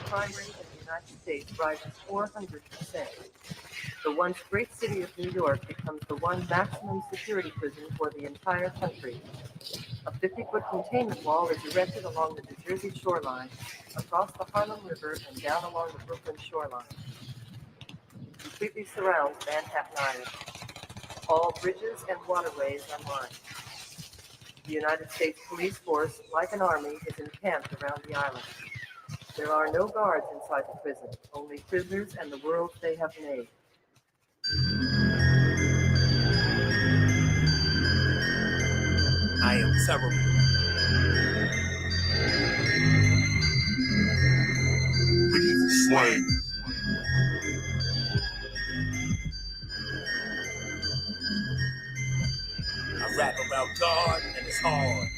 crime rate in the United States rises 400%. The once great city of New York becomes the one maximum security prison for the entire country. A 50-foot containment wall is erected along the New Jersey shoreline, across the Harlem River, and down along the Brooklyn shoreline. It completely surrounds Manhattan Island. All bridges and waterways are lined. The United States police force, like an army, is encamped around the island. There are no guards inside the prison, only prisoners and the world they have made. I am terrible. Evil slang. I rap about God and it's hard.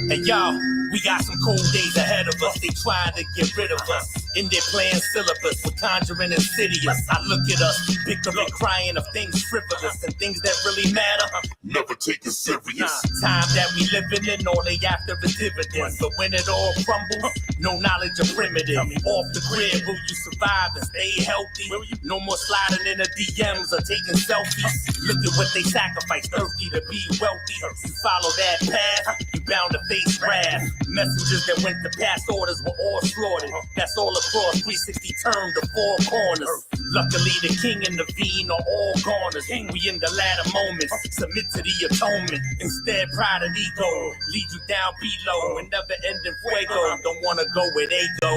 Hey y'all, we got some cold days ahead of us. They trying to get rid of us in their planned syllabus with conjuring insidious. I look at us, bickering, crying of things frivolous and things that really matter. Never take it serious. Time that we living in, all they after is dividends. But when it all crumbles, no knowledge of primitive. Off the grid, will you survive and stay healthy? No more sliding in the DMs or taking selfies. Look at what they sacrifice, thirsty to be wealthy. You follow that path, you bound to face wrath. Messengers that went to past orders were all slaughtered. That's all across 360 term to four corners. Luckily the king and the fiend are all goners. We in the latter moments, submit to the atonement. Instead pride and ego lead you down below and never ending fuego. Don't wanna go where they go.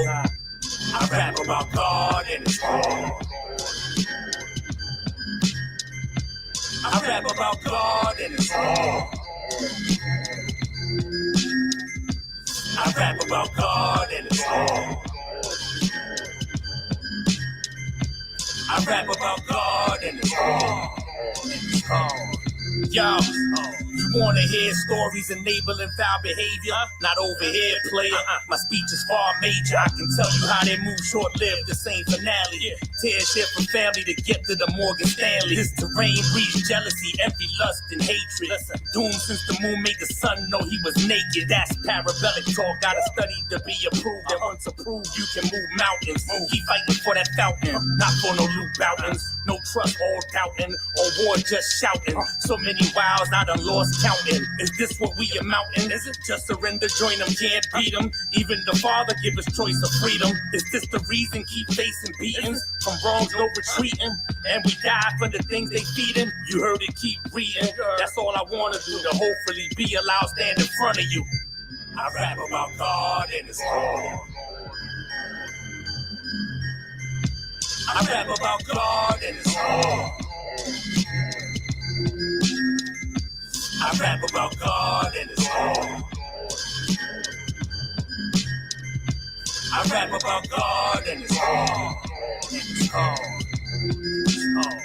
I rap about God and it's hard. I rap about God and it's hard. I rap about God and it's hard. I rap about God and it's hard. It's hard. Yo, you wanna hear stories enabling foul behavior? Not over here, player. My speech is far major. I can tell you how they move short-lived, the same finale. Tears shed from family to get to the Morgan Stanley. This terrain breeds jealousy, envy, lust, and hatred. Doom since the moon made the sun know he was naked. That's parabolic talk, gotta study to be approved. And once approved, you can move mountains. Keep fighting for that fountain, not for no loot outings. No trust, all doubting, or war just shouting. So many wows I done lost counting. Is this what we amounting? Is it just surrender, join them, can't beat them? Even the Father give us choice of freedom. Is this the reason keep facing beatings? From wrongs no retreating, and we die for the things they feeding. You heard it, keep reading. That's all I wanna do, to hopefully be allowed stand in front of you. I rap about God and it's hard. I rap about God and it's hard. I rap about God and it's hard. I rap about God and it's hard. It's hard. It's hard.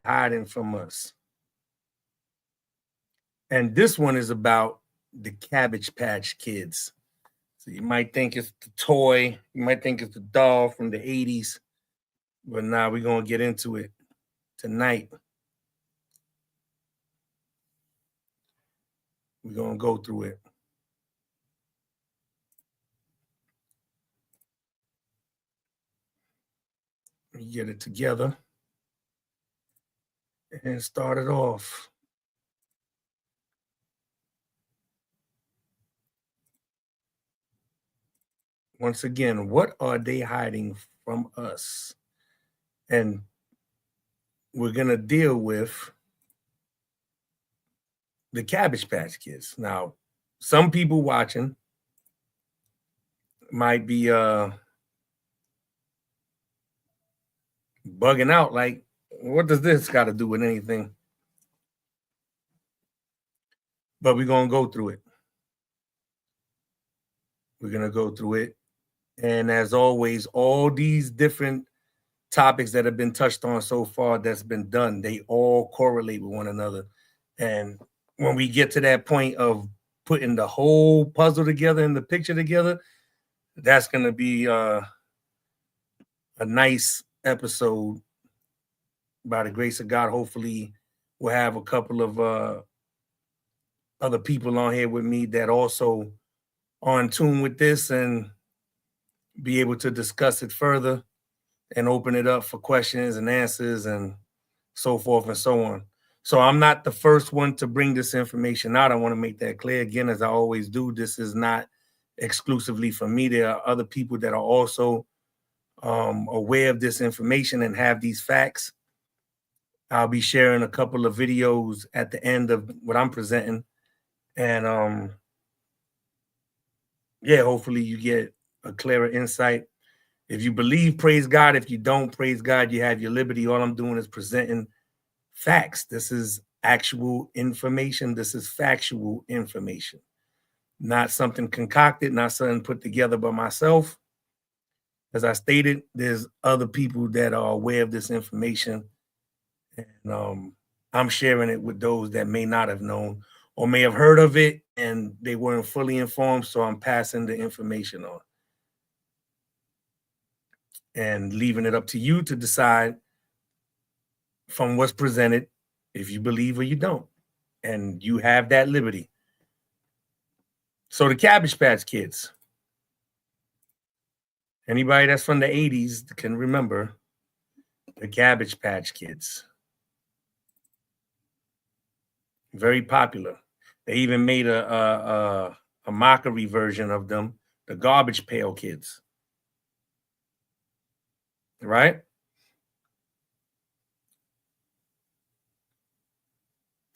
Hiding from us. And this one is about the Cabbage Patch Kids. So you might think it's the toy, you might think it's the doll from the 80s, But now we're going to get into it tonight. We're going to go through it. We get it together and start it off. Once again, what are they hiding from us? And we're going to deal with the Cabbage Patch Kids. Now, some people watching might be bugging out like, what does this got to do with anything? But we're going to go through it. We're going to go through it. And as always, all these different topics that have been touched on so far that's been done, they all correlate with one another. And when we get to that point of putting the whole puzzle together and the picture together, that's going to be a nice episode. By the grace of God, hopefully we'll have a couple of other people on here with me that also are in tune with this and be able to discuss it further and open it up for questions and answers and so forth and so on. So I'm not the first one to bring this information out. I want to make that clear. Again, as I always do, this is not exclusively for me. There are other people that are also aware of this information and have these facts. I'll be sharing a couple of videos at the end of what I'm presenting. And yeah, hopefully you get a clearer insight. If you believe, praise God. If you don't, praise God, you have your liberty. All I'm doing is presenting facts. This is actual information. This is factual information. Not something concocted, not something put together by myself. As I stated, there's other people that are aware of this information. And I'm sharing it with those that may not have known or may have heard of it and they weren't fully informed. So I'm passing the information on and leaving it up to you to decide from what's presented if you believe or you don't. And you have that liberty. So the Cabbage Patch Kids. Anybody that's from the 80s can remember the Cabbage Patch Kids. Very popular. They even made a mockery version of them, the Garbage Pail Kids. Right?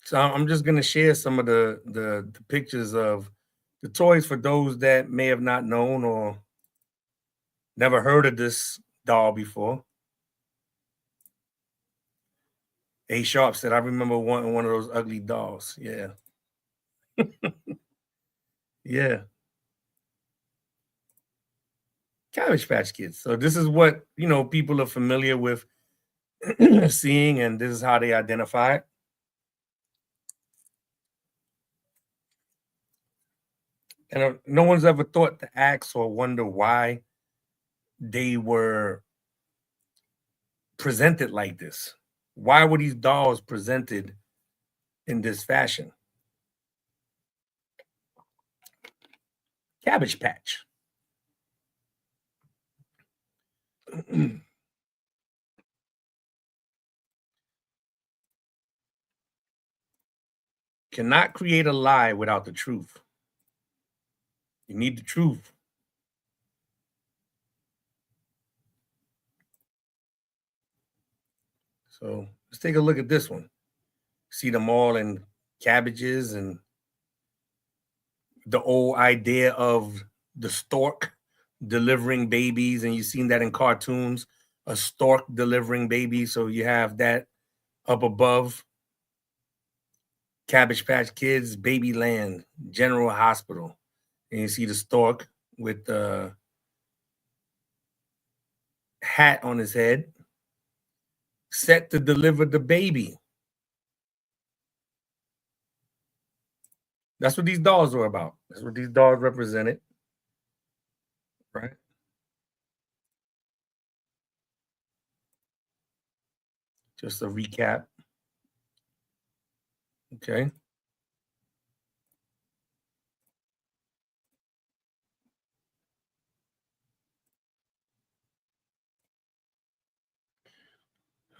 So I'm just going to share some of the pictures of the toys for those that may have not known or never heard of this doll before. A Sharp said, I remember wanting one of those ugly dolls. Yeah. Yeah. Cabbage Patch Kids. So this is what, people are familiar with seeing, and this is how they identify it. And no one's ever thought to ask or wonder why they were presented like this. Why were these dolls presented in this fashion? Cabbage Patch. Cannot create a lie without the truth. You need the truth. So let's take a look at this one. See them all in cabbages and the old idea of the stork delivering babies. And you've seen that in cartoons, a stork delivering babies. So you have that up above. Cabbage Patch Kids, Babyland, General Hospital. And you see the stork with the hat on his head, set to deliver the baby. That's what these dolls were about. That's what these dolls represented, right? Just a recap. Okay.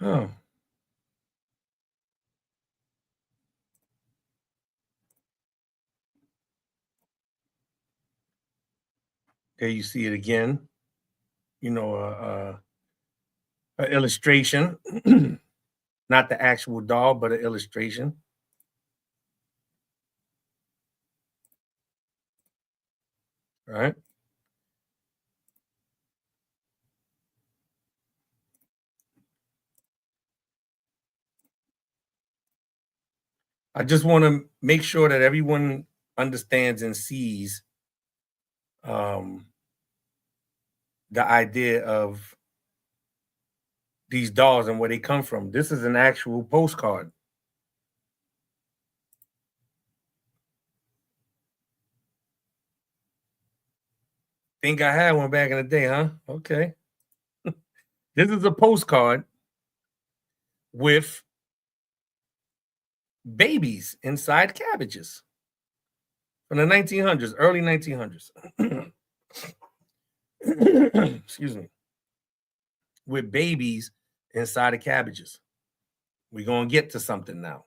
Oh. There you see it again. You know, an illustration, not the actual doll, but an illustration. All right. I just want to make sure that everyone understands and sees the idea of these dolls and where they come from. This is an actual postcard. Think I had one back in the day, huh? Okay. This is a postcard with babies inside cabbages from the 1900s, early 1900s. Excuse me. With babies inside of cabbages. We're going to get to something now.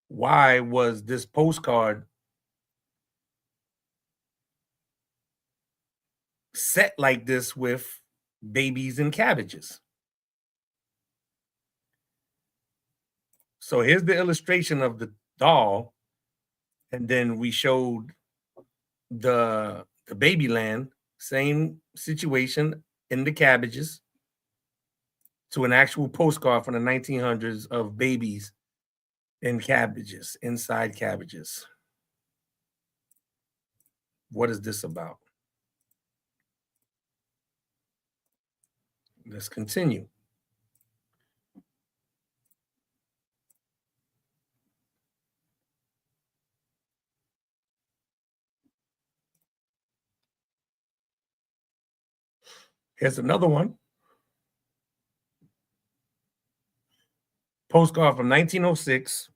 Why was this postcard set like this with babies and cabbages? So here's the illustration of the doll, and then we showed the baby land, same situation in the cabbages, to an actual postcard from the 1900s of babies in cabbages, inside cabbages. What is this about? Let's continue. Here's another one. Postcard from 1906.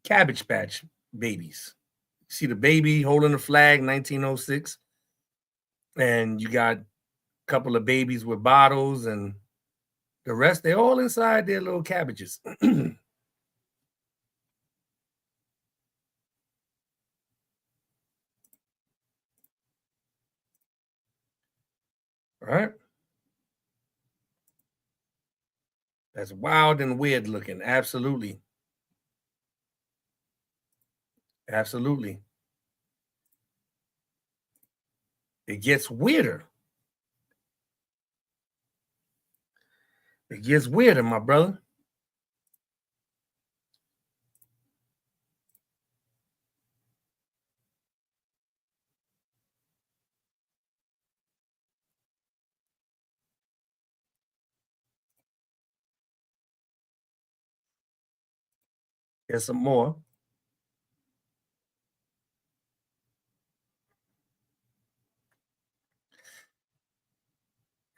Cabbage Patch babies. See the baby holding the flag, 1906. And you got a couple of babies with bottles, and the rest, they're all inside their little cabbages. All right. That's wild and weird looking. Absolutely. Absolutely. It gets weirder. It gets weirder, my brother. Here's some more.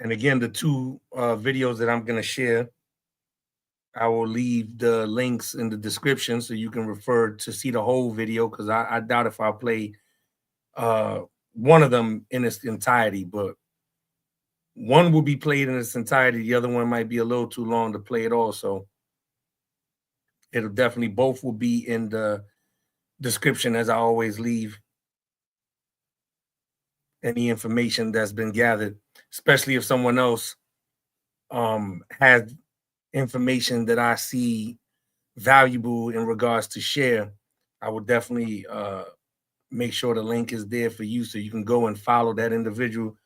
And again, the two videos that I'm going to share, I will leave the links in the description so you can refer to see the whole video, because I doubt if I'll play one of them in its entirety, but one will be played in its entirety. The other one might be a little too long to play it all. So it'll definitely, both will be in the description, as I always leave any information that's been gathered, especially if someone else has information that I see valuable in regards to share. I would definitely make sure the link is there for you so you can go and follow that individual,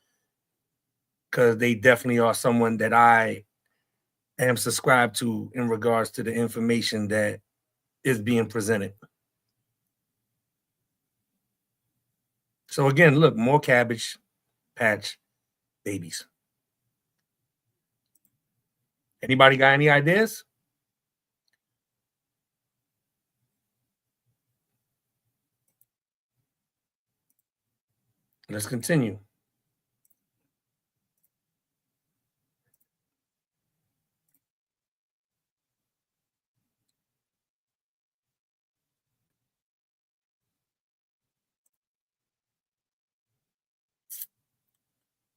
because they definitely are someone that I am subscribed to in regards to the information that is being presented. So again, look, more Cabbage Patch babies. Anybody got any ideas? Let's continue.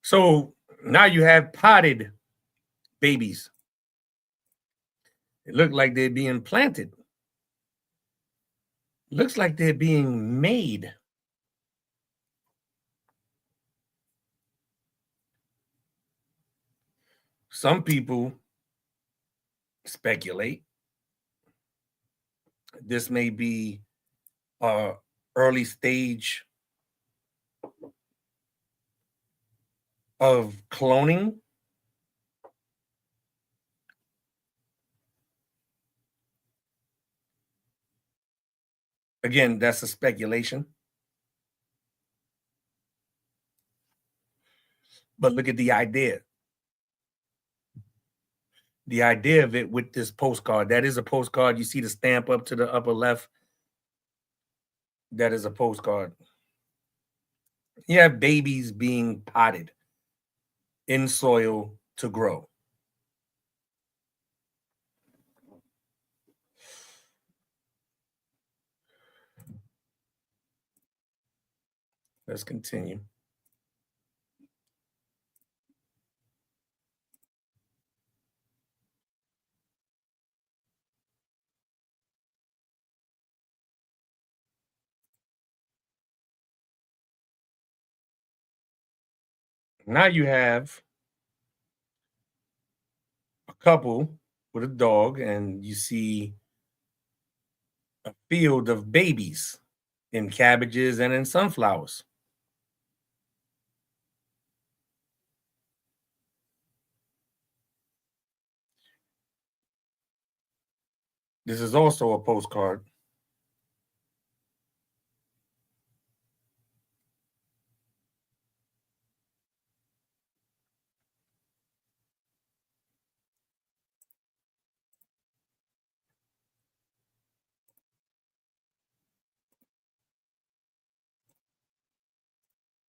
So now you have potted babies. It looked like they're being planted. Looks like they're being made. Some people speculate this may be a early stage of cloning. Again, that's a speculation. But look at the idea. The idea of it with this postcard. That is a postcard. You see the stamp up to the upper left. That is a postcard. You have babies being potted in soil to grow. Let's continue. Now you have a couple with a dog, and you see a field of babies in cabbages and in sunflowers. This is also a postcard.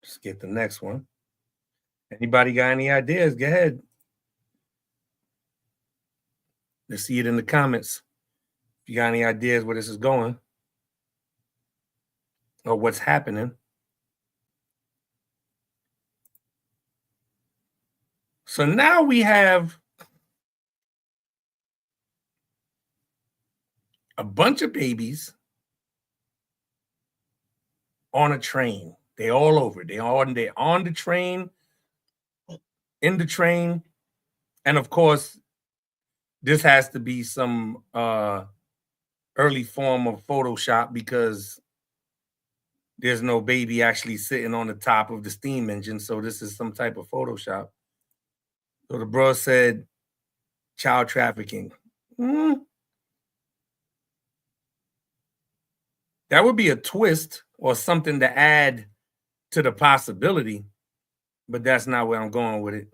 Let's get the next one. Anybody got any ideas? Go ahead. Let's see it in the comments. If you got any ideas where this is going or what's happening. So now we have a bunch of babies on a train. They all over. They're on the train, in the train. And of course, this has to be some early form of Photoshop because there's no baby actually sitting on the top of the steam engine. So this is some type of Photoshop. So the bro said child trafficking. That would be a twist or something to add to the possibility, but that's not where I'm going with it.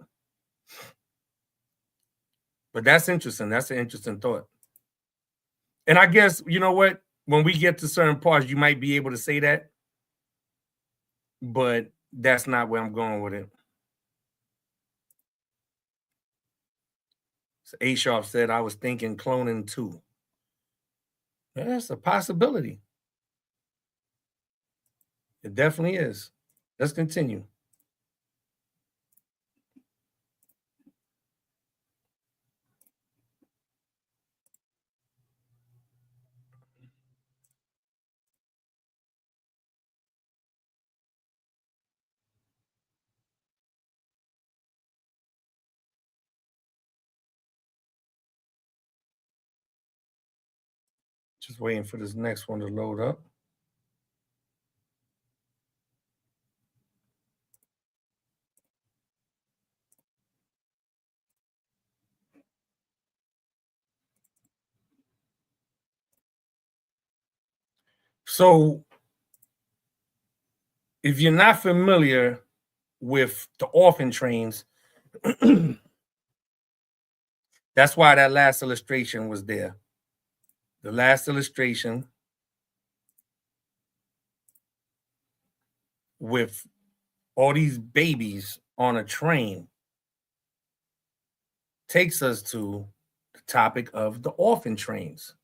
But that's interesting. That's an interesting thought. And I guess, you know what? When we get to certain parts, you might be able to say that, but that's not where I'm going with it. So A Sharp said, I was thinking cloning too. That's a possibility. It definitely is. Let's continue. Just waiting for this next one to load up. So if you're not familiar with the orphan trains, that's why that last illustration was there. The last illustration with all these babies on a train takes us to the topic of the orphan trains.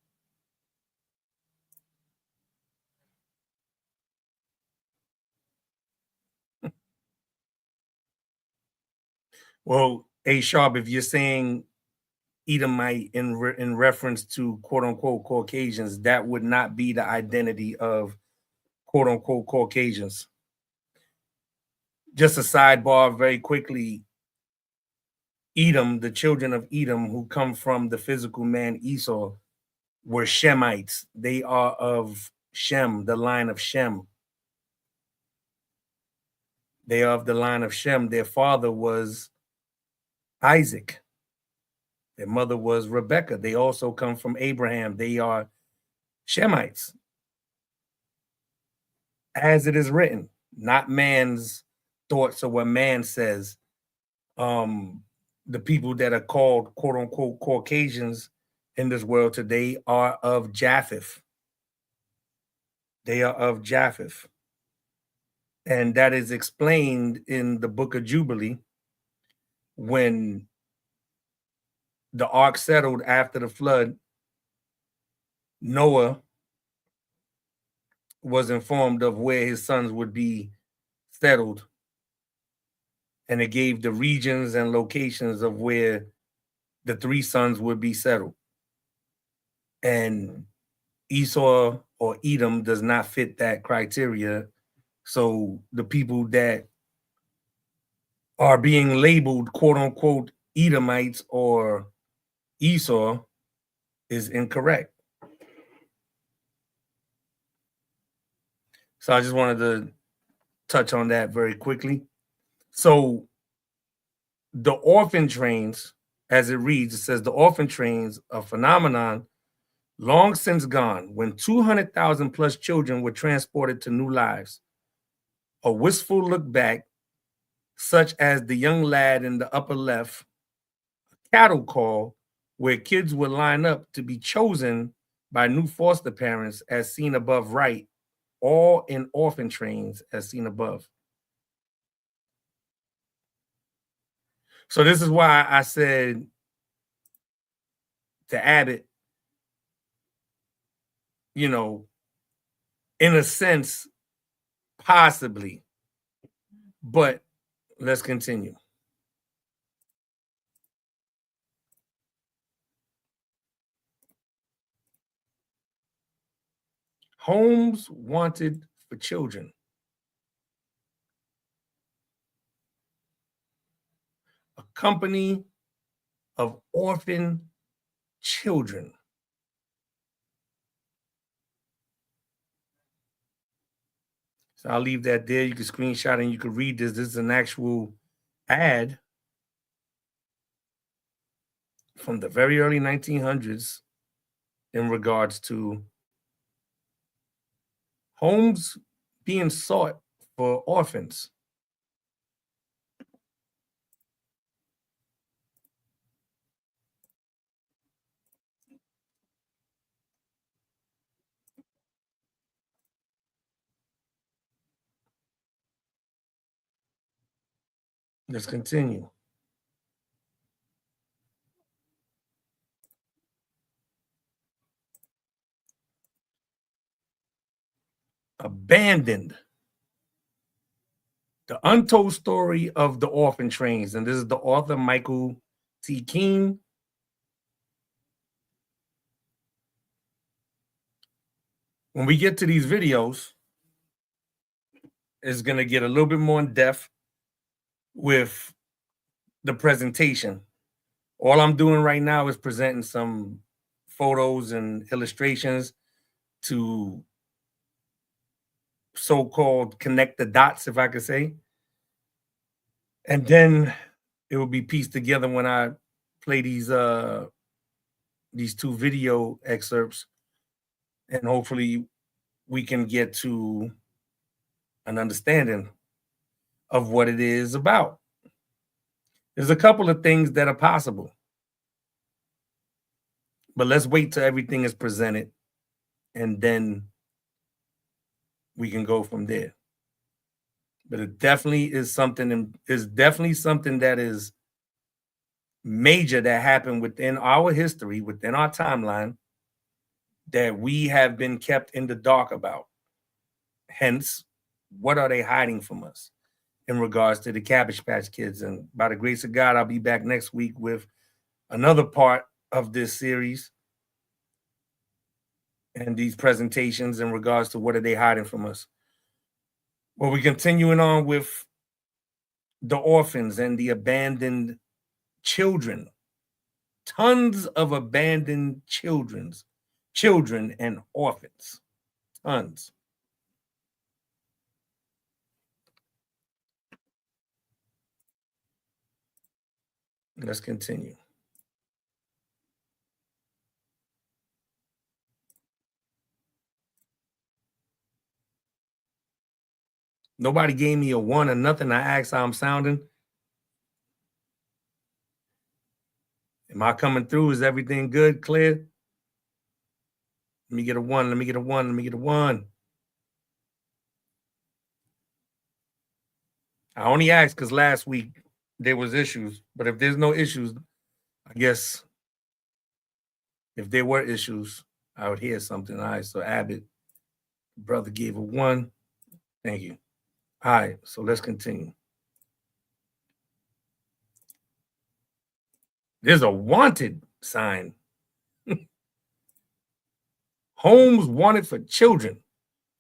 Well, A Sharp, if you're saying Edomite in reference to quote unquote Caucasians, that would not be the identity of quote unquote Caucasians. Just a sidebar very quickly. Edom, the children of Edom who come from the physical man Esau, were Shemites. They are of Shem, the line of Shem. They are of the line of Shem. Their father was Isaac. Their mother was Rebekah. They also come from Abraham. They are Shemites. As it is written, not man's thoughts or what man says. The people that are called quote unquote Caucasians in this world today are of Japheth. They are of Japheth. And that is explained in the book of Jubilee when the ark settled after the flood. Noah was informed of where his sons would be settled, and it gave the regions and locations of where the three sons would be settled. And Esau or Edom does not fit that criteria. So the people that are being labeled quote unquote Edomites or Esau is incorrect. So I just wanted to touch on that very quickly. So the orphan trains, as it reads, it says the orphan trains, a phenomenon long since gone, when 200,000 plus children were transported to new lives. A wistful look back, such as the young lad in the upper left, a cattle call where kids would line up to be chosen by new foster parents as seen above right, all in orphan trains as seen above. So this is why I said to Abbott, you know, in a sense, possibly, but let's continue. Homes wanted for children. A company of orphan children. So I'll leave that there. You can screenshot and you can read this. This is an actual ad from the very early 1900s in regards to homes being sought for orphans. Let's continue. Abandoned. The untold story of the orphan trains. And this is the author, Michael T. Keene. When we get to these videos, it's going to get a little bit more in depth with the presentation. All I'm doing right now is presenting some photos and illustrations to so-called connect the dots, if I could say. And then it will be pieced together when I play these two video excerpts, and hopefully we can get to an understanding of what it is about. There's a couple of things that are possible, but let's wait till everything is presented, and then we can go from there. but it definitely is something, and is definitely something that is major that happened within our history, within our timeline, that we have been kept in the dark about. Hence, what are they hiding from us in regards to the Cabbage Patch Kids? And by the grace of God, I'll be back next week with another part of this series and these presentations in regards to what are they hiding from us. Well, we're continuing on with the orphans and the abandoned children. Tons of abandoned children and orphans. Tons. Let's continue. Nobody gave me a 1 or nothing. I asked how I'm sounding. Am I coming through? Is everything good, clear? Let me get a 1. Let me get a 1. Let me get a 1. I only asked because last week there was issues. But if there's no issues, I guess if there were issues, I would hear something. All right, so Abbott, brother gave a 1. Thank you. All right, so let's continue. There's a wanted sign. Homes wanted for children.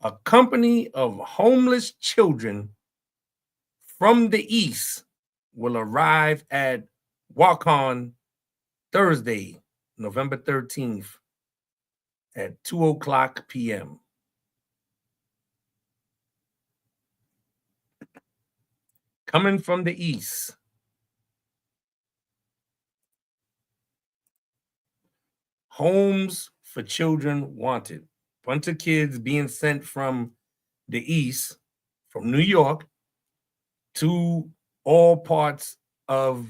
A company of homeless children from the East will arrive at Waukon Thursday, November 13th at 2:00 p.m. Coming from the East. Homes for children wanted. Bunch of kids being sent from the East, from New York, to all parts of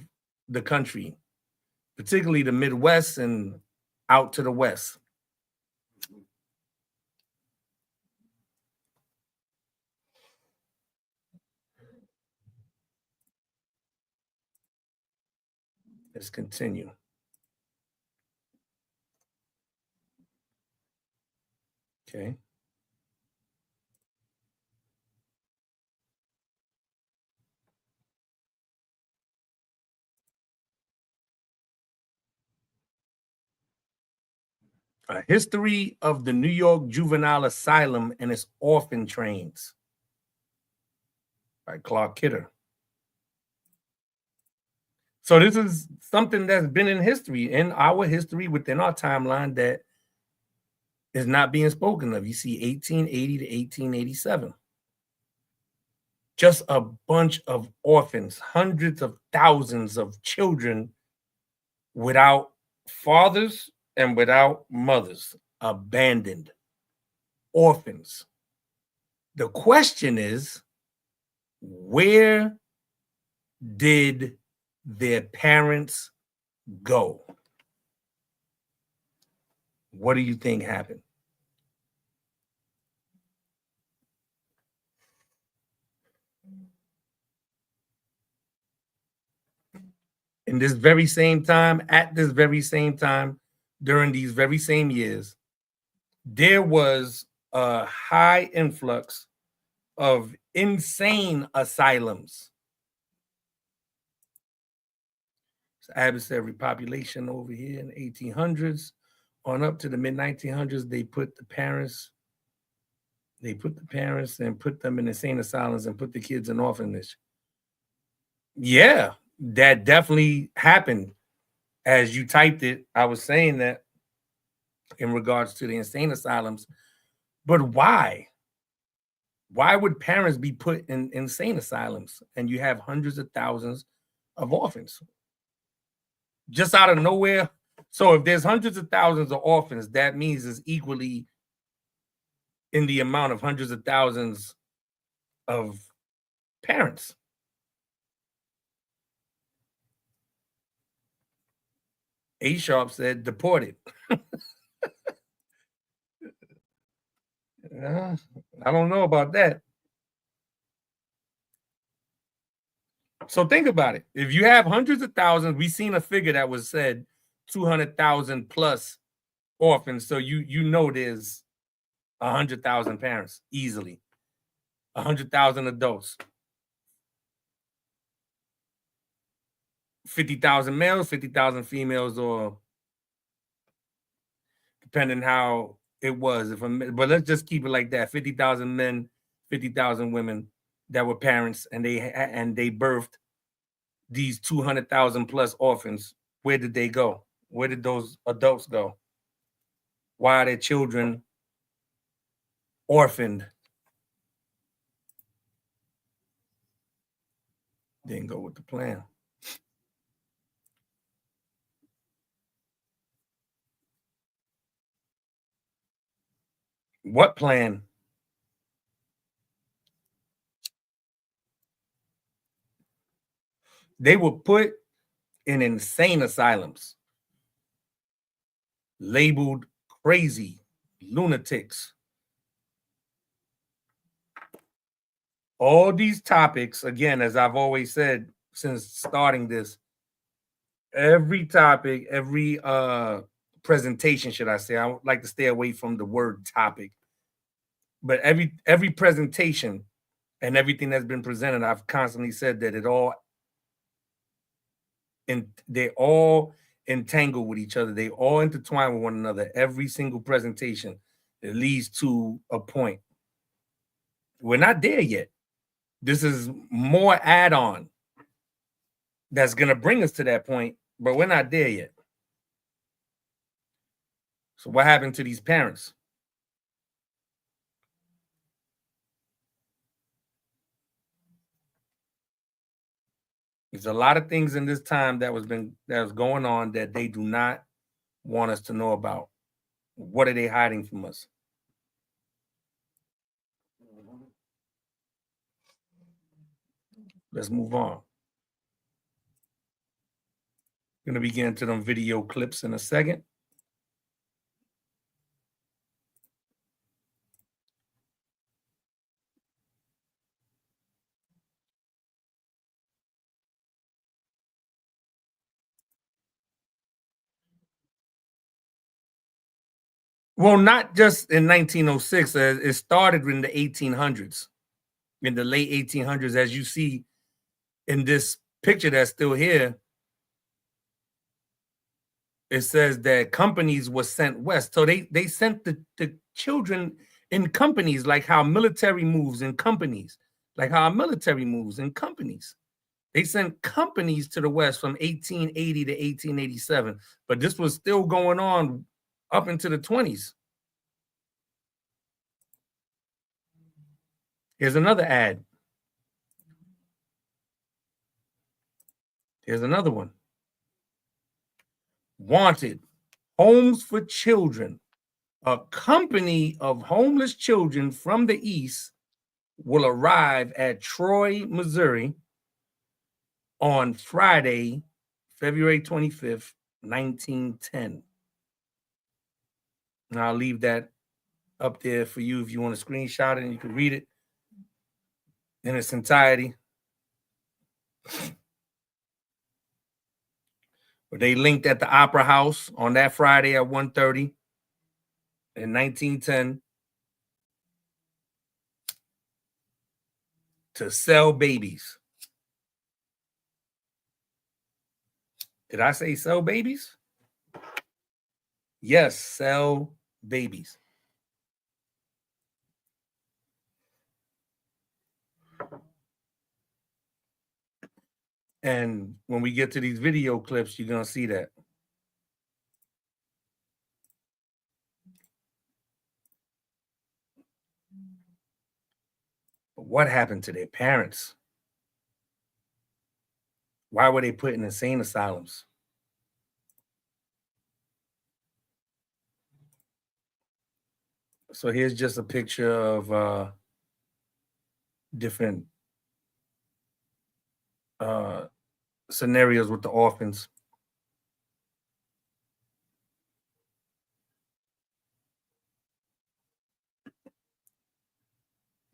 the country, particularly the Midwest and out to the West. Let's continue. Okay. A history of the New York Juvenile Asylum and its orphan trains by Clark Kidder. So this is something that's been in history, in our history, within our timeline, that is not being spoken of. You see 1880 to 1887. Just a bunch of orphans, hundreds of thousands of children without fathers and without mothers, abandoned, orphans. The question is, where did their parents go? What do you think happened? In this very same time, at this very same time, during these very same years, there was a high influx of insane asylums. So Abbott said repopulation over here in the 1800s on up to the mid-1900s, they put the parents and put them in insane asylums and put the kids in orphanage. Yeah, that definitely happened. As you typed it, I was saying that in regards to the insane asylums. But why? Why would parents be put in insane asylums and you have hundreds of thousands of orphans? Just out of nowhere. So if there's hundreds of thousands of orphans, that means it's equally in the amount of hundreds of thousands of parents. A Sharp said deported. I don't know about that. So think about it. If you have hundreds of thousands, we seen a figure that was said 200,000 plus orphans. So you know there's 100,000 parents easily, 100,000 adults, 50,000 males, 50,000 females, or depending how it was. But let's just keep it like that: 50,000 men, 50,000 women that were parents, and they birthed these 200,000 plus orphans. Where did they go? Where did those adults go? Why are their children orphaned? Didn't go with the plan. What plan? They were put in insane asylums, labeled crazy, lunatics. All these topics, again, as I've always said since starting this, every topic, every presentation, should I say, I would like to stay away from the word topic, but every presentation and everything that's been presented, I've constantly said that they all entangle with each other. They all intertwine with one another. Every single presentation, it leads to a point. We're not there yet. This is more add-on that's going to bring us to that point, but we're not there yet. So what happened to these parents? There's a lot of things in this time that was going on that they do not want us to know about. What are they hiding from us? Let's move on. Going to begin to them video clips in a second. Well, not just in 1906. It started in the 1800s, in the late 1800s, as you see in this picture that's still here. It says that companies were sent west. So they sent the children in companies, like how military moves in companies, like how our military moves in companies. They sent companies to the west from 1880 to 1887, but this was still going on up into the 20s. Here's another ad. Here's another one. Wanted, homes for children. A company of homeless children from the east will arrive at Troy, Missouri on Friday, February 25th, 1910. And I'll leave that up there for you if you want to screenshot it and you can read it in its entirety. But they linked at the Opera House on that Friday at 1:30 in 1910 to sell babies. Did I say sell babies? Yes, sell babies. And when we get to these video clips, you're going to see that. But what happened to their parents? Why were they put in insane asylums? So here's just a picture of different scenarios with the orphans.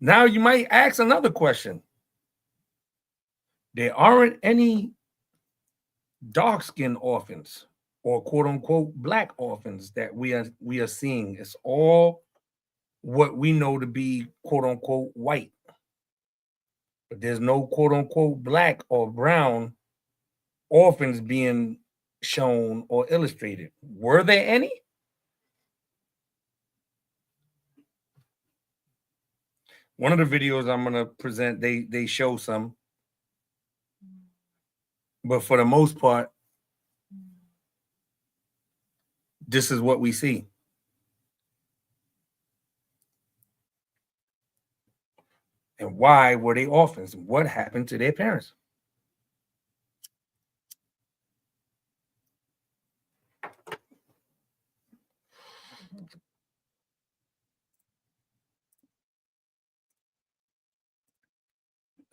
Now you might ask another question. There aren't any dark-skinned orphans or quote unquote black orphans that we are seeing. It's all what we know to be quote unquote white. But there's no quote unquote black or brown orphans being shown or illustrated. Were there any? One of the videos I'm gonna present, they show some, but for the most part, this is what we see. And why were they orphans? What happened to their parents?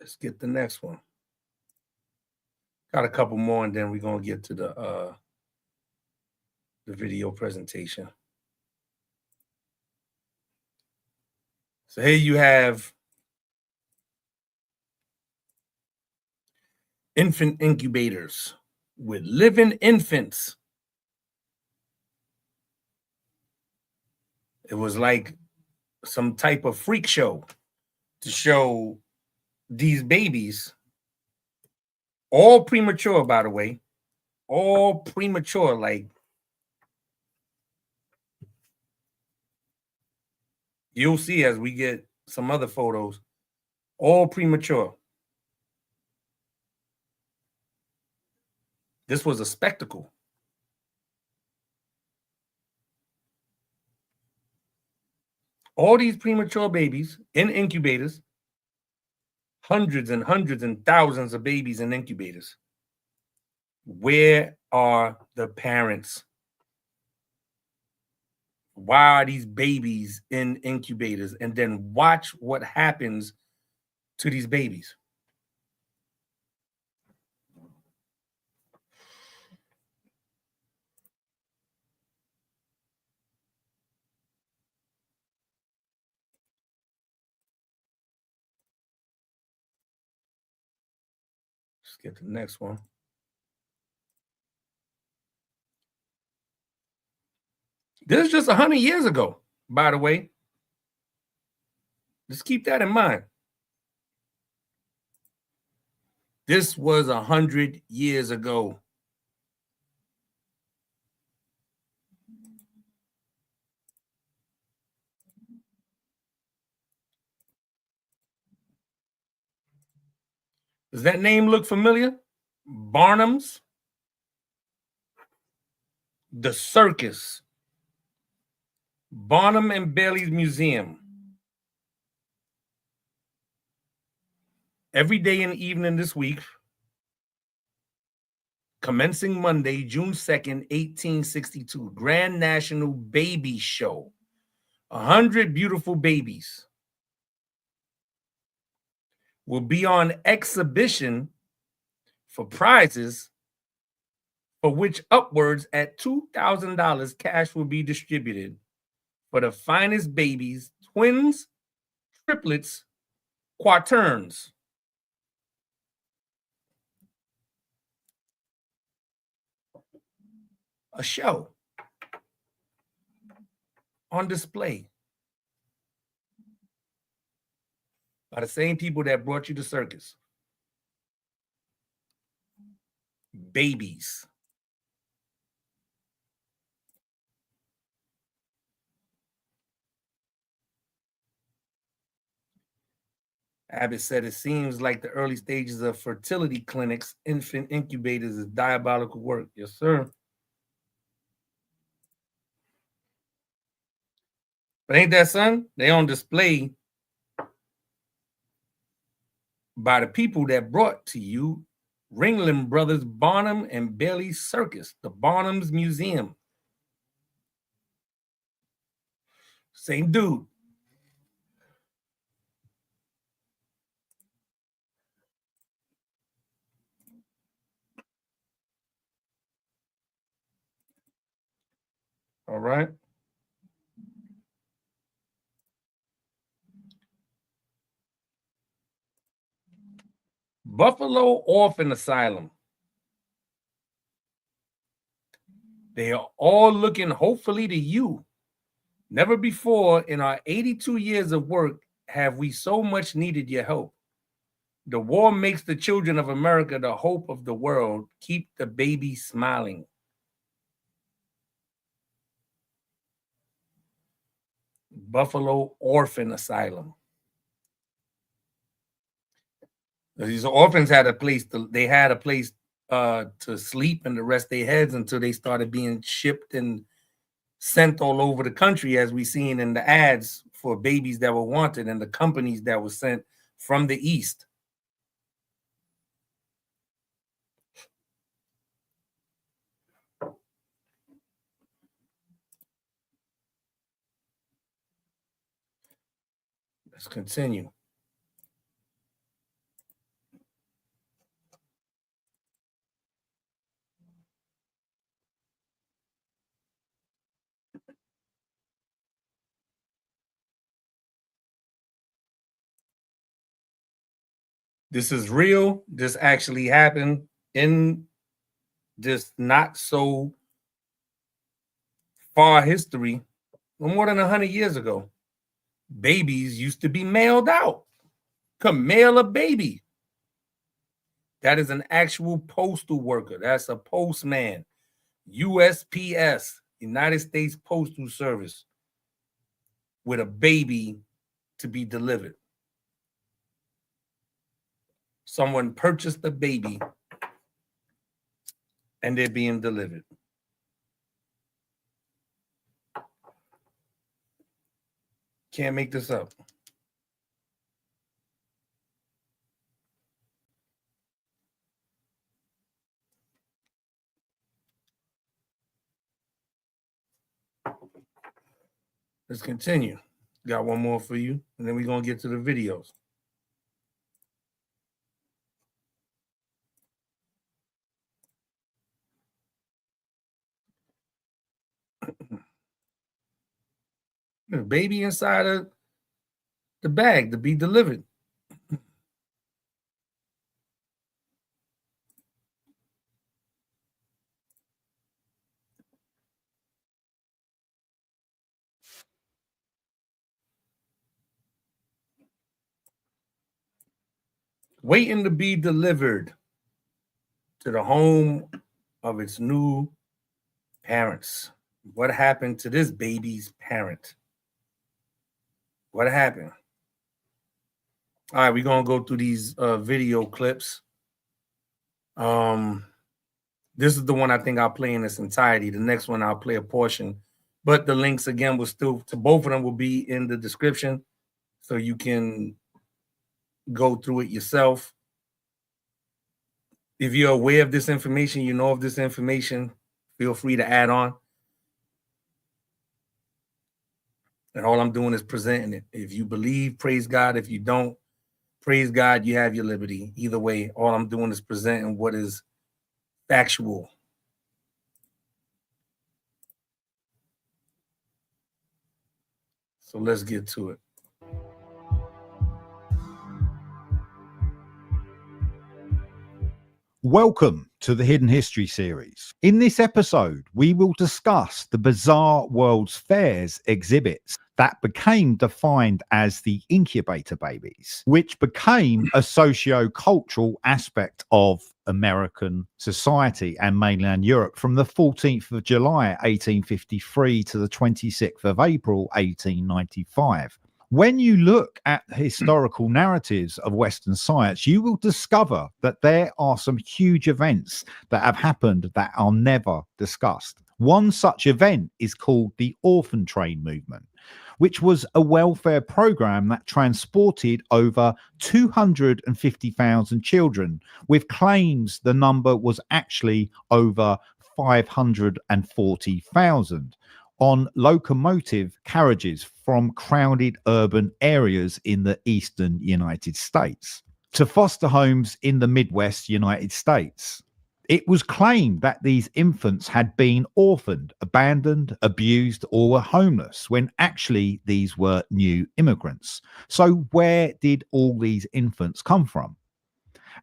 Let's get the next one. Got a couple more, and then we're gonna get to the video presentation. So here you have infant incubators with living infants. It was like some type of freak show to show these babies, all premature, by the way, all premature. Like, you'll see as we get some other photos, all premature. This was a spectacle. All these premature babies in incubators, hundreds and hundreds and thousands of babies in incubators. Where are the parents? Why are these babies in incubators? And then watch what happens to these babies. Let's get to the next one. This is just 100 years ago, by the way. Just keep that in mind. This was 100 years ago. Does that name look familiar? Barnum's, the circus, Barnum and Bailey's Museum. Every day and evening this week, commencing Monday, June 2nd, 1862, Grand National Baby Show. 100 beautiful babies will be on exhibition for prizes for which upwards at $2,000 cash will be distributed for the finest babies, twins, triplets, quaterns. A show on display by the same people that brought you the circus. Babies. Abbott said, it seems like the early stages of fertility clinics, infant incubators is diabolical work. Yes, sir. But ain't that son? They on display by the people that brought to you Ringling Brothers Barnum and Bailey Circus, the Barnum's Museum. Same dude. All right. Buffalo Orphan Asylum. They are all looking hopefully to you. Never before in our 82 years of work have we so much needed your help. The war makes the children of America the hope of the world. Keep the baby smiling. Buffalo Orphan Asylum. These orphans had a place to sleep and to rest their heads until they started being shipped and sent all over the country, as we seen in the ads for babies that were wanted and the companies that were sent from the East. Let's continue. This is real. This actually happened in this not so far history, more than 100 years ago. Babies used to be mailed out. Come mail a baby. That is an actual postal worker. That's a postman. USPS, United States Postal Service, with a baby to be delivered. Someone purchased the baby and they're being delivered. Can't make this up. Let's continue. Got one more for you, and then we're going to get to the videos. The baby inside of the bag to be delivered. Waiting to be delivered to the home of its new parents. What happened to this baby's parent? What happened? All right, we're going to go through these video clips. This is the one I think I'll play in its entirety. The next one I'll play a portion. But the links, again, will still, to both of them will be in the description, so you can go through it yourself. If you're aware of this information, you know of this information, feel free to add on. And all I'm doing is presenting it. If you believe, praise God. If you don't, praise God, you have your liberty. Either way, all I'm doing is presenting what is factual. So let's get to it. Welcome to the Hidden History series. In this episode, we will discuss the Bizarre World's Fairs exhibits that became defined as the incubator babies, which became a socio-cultural aspect of American society and mainland Europe from the 14th of July 1853 to the 26th of April 1895. When you look at historical narratives of Western science, you will discover that there are some huge events that have happened that are never discussed. One such event is called the Orphan Train movement, which was a welfare program that transported over 250,000 children, with claims the number was actually over 540,000. On locomotive carriages from crowded urban areas in the eastern United States to foster homes in the Midwest United States. It was claimed that these infants had been orphaned, abandoned, abused, or were homeless, when actually these were new immigrants. So where did all these infants come from?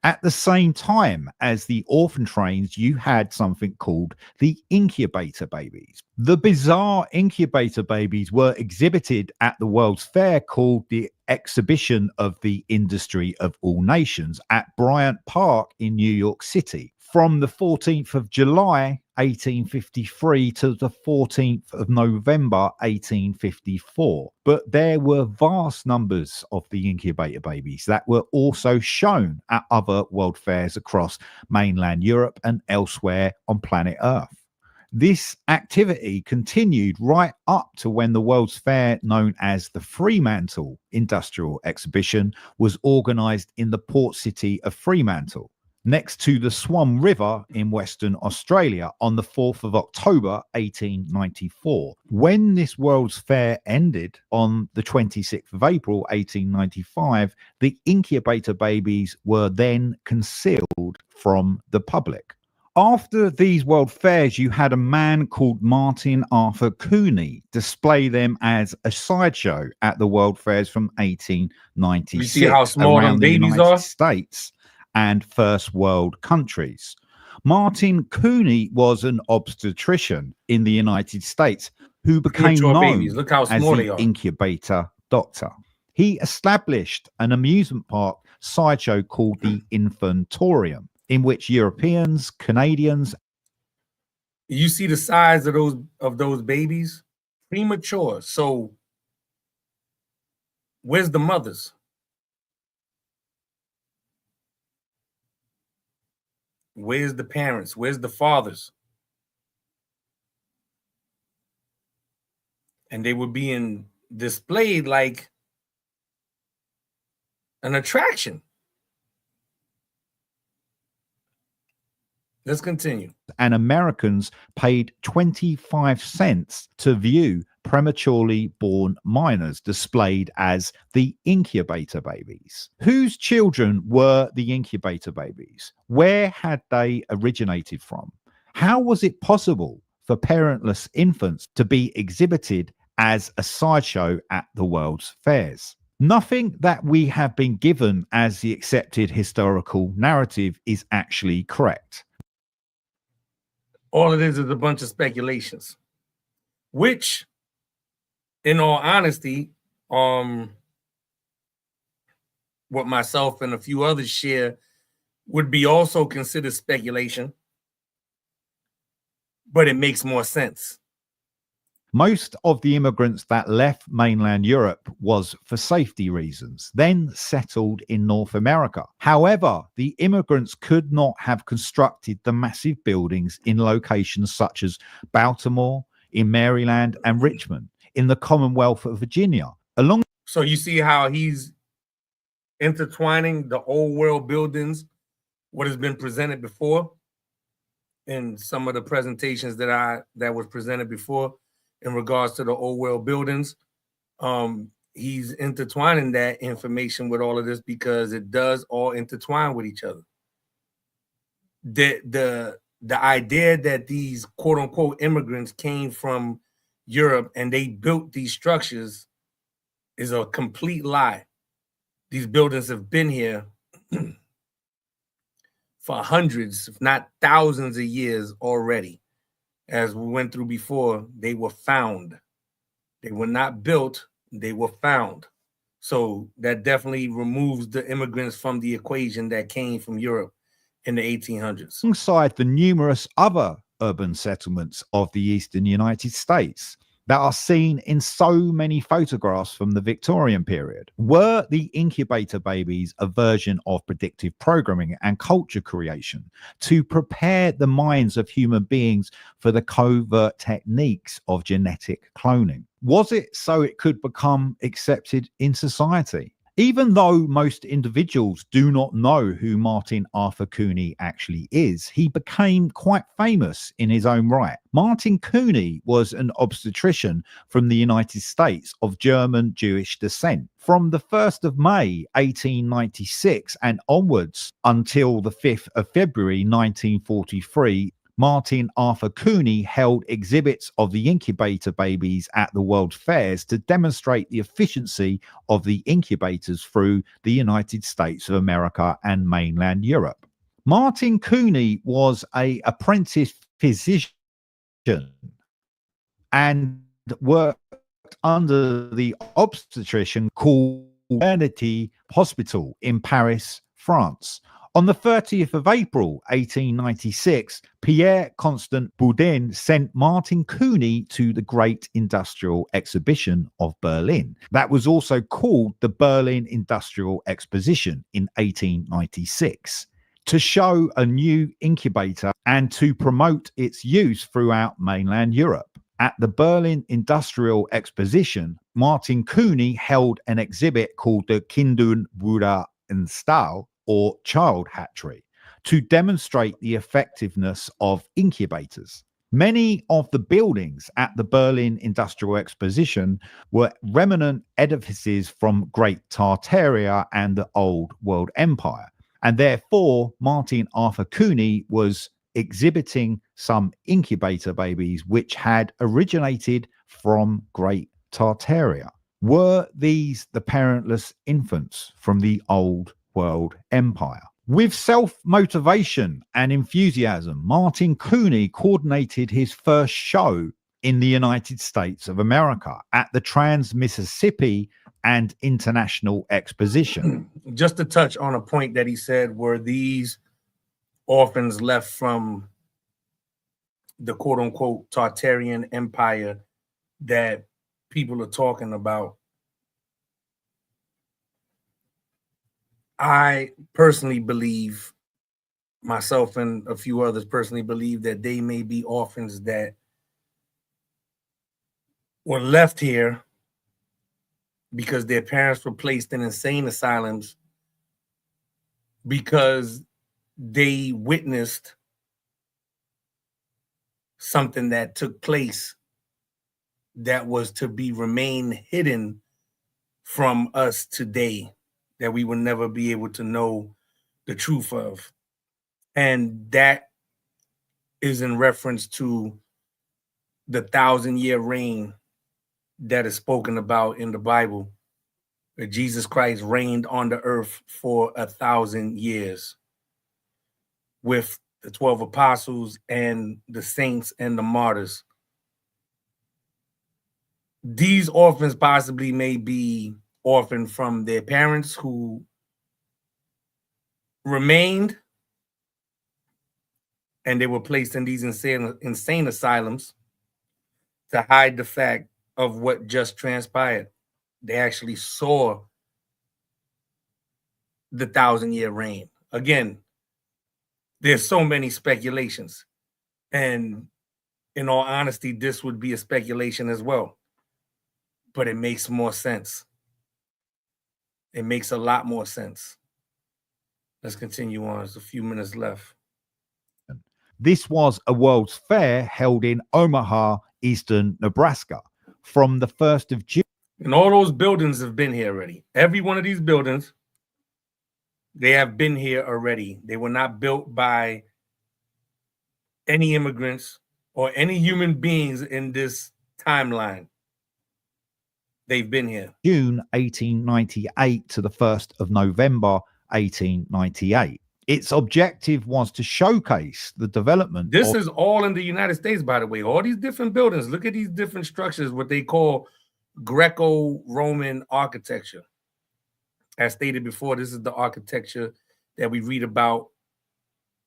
At the same time as the orphan trains, you had something called the incubator babies. The bizarre incubator babies were exhibited at the World's Fair, called the Exhibition of the Industry of All Nations, at Bryant Park in New York City, from the 14th of July 1853 to the 14th of November 1854. But there were vast numbers of the incubator babies that were also shown at other world fairs across mainland Europe and elsewhere on planet Earth. This activity continued right up to when the World's Fair, known as the Fremantle Industrial Exhibition, was organised in the port city of Fremantle, next to the Swan River in Western Australia, on the 4th of October 1894. When this World's Fair ended on the 26th of April 1895, the incubator babies were then concealed from the public. After these world fairs, you had a man called Martin Arthur Cooney display them as a sideshow at the world fairs from 1896. You see how small around them the babies United are? States and first world countries. Martin Cooney was an obstetrician in the United States who became Premature known babies. Look how as small they the are. incubator doctor. He established an amusement park sideshow called the Infantorium, in which Europeans, Canadians, You see the size of those babies? Premature. So where's the mothers? Where's the parents? Where's the fathers? And they were being displayed like an attraction. Let's continue. and Americans paid 25 cents to view prematurely born minors displayed as the incubator babies. Whose children were the incubator babies? Where had they originated from? How was it possible for parentless infants to be exhibited as a sideshow at the world's fairs? Nothing that we have been given as the accepted historical narrative is actually correct. All it is a bunch of speculations, which, in all honesty, what myself and a few others share would be also considered speculation, but it makes more sense. Most of the immigrants that left mainland Europe was for safety reasons, then settled in North America. However, the immigrants could not have constructed the massive buildings in locations such as Baltimore, in Maryland, and Richmond, in the Commonwealth of Virginia. So you see how he's intertwining the old world buildings, what has been presented before, in some of the presentations that was presented before in regards to the old world buildings. He's intertwining that information with all of this because it does all intertwine with each other. The idea that these quote unquote immigrants came from Europe and they built these structures is a complete lie. These buildings have been here for hundreds, if not thousands of years already. As we went through before, they were found. They were not built, they were found. So that definitely removes the immigrants from the equation that came from Europe in the 1800s. Alongside the numerous other urban settlements of the eastern United States that are seen in so many photographs from the Victorian period. Were the incubator babies a version of predictive programming and culture creation to prepare the minds of human beings for the covert techniques of genetic cloning? Was it so it could become accepted in society? Even though most individuals do not know who Martin Arthur Cooney actually is, he became quite famous in his own right. Martin Cooney was an obstetrician from the United States of German Jewish descent. From the 1st of May 1896 and onwards until the 5th of February 1943, Martin Arthur Cooney held exhibits of the incubator babies at the World Fairs to demonstrate the efficiency of the incubators through the United States of America and mainland Europe. Martin Cooney was an apprentice physician and worked under the obstetrician called Maternity Hospital in Paris, France. On the 30th of April, 1896, Pierre Constant Boudin sent Martin Cooney to the Great Industrial Exhibition of Berlin. That was also called the Berlin Industrial Exposition in 1896, to show a new incubator and to promote its use throughout mainland Europe. At the Berlin Industrial Exposition, Martin Cooney held an exhibit called the Kinderwuderanstalt, or child hatchery, to demonstrate the effectiveness of incubators. Many of the buildings at the Berlin Industrial Exposition were remnant edifices from Great Tartaria and the Old World Empire, and therefore Martin Arthur Cooney was exhibiting some incubator babies which had originated from Great Tartaria. Were these the parentless infants from the Old World Empire? With self-motivation and enthusiasm, Martin Cooney coordinated his first show in the United States of America at the Trans-Mississippi and International Exposition. Just to touch on a point that he said, were these orphans left from the quote-unquote Tartarian Empire that people are talking about? I personally believe, myself and a few others personally believe, that they may be orphans that were left here because their parents were placed in insane asylums because they witnessed something that took place that was to be remain hidden from us today, that we will never be able to know the truth of. And that is in reference to the 1,000-year reign that is spoken about in the Bible, where Jesus Christ reigned on the earth for 1,000 years with the 12 apostles and the saints and the martyrs. These orphans possibly may be orphaned from their parents who remained, and they were placed in these insane asylums to hide the fact of what just transpired. They actually saw the 1,000-year reign. Again, there's so many speculations, and in all honesty, this would be a speculation as well, but it makes more sense. It makes a lot more sense. Let's continue on. There's a few minutes left. This was a World's Fair held in Omaha, eastern Nebraska, from the 1st of June. And all those buildings have been here already. Every one of these buildings, they have been here already. They were not built by any immigrants or any human beings in this timeline. They've been here. June 1898 to the 1st of November 1898. Its objective was to showcase the development. This is all in the United States, by the way. All these different buildings. Look at these different structures, what they call Greco-Roman architecture. As stated before, this is the architecture that we read about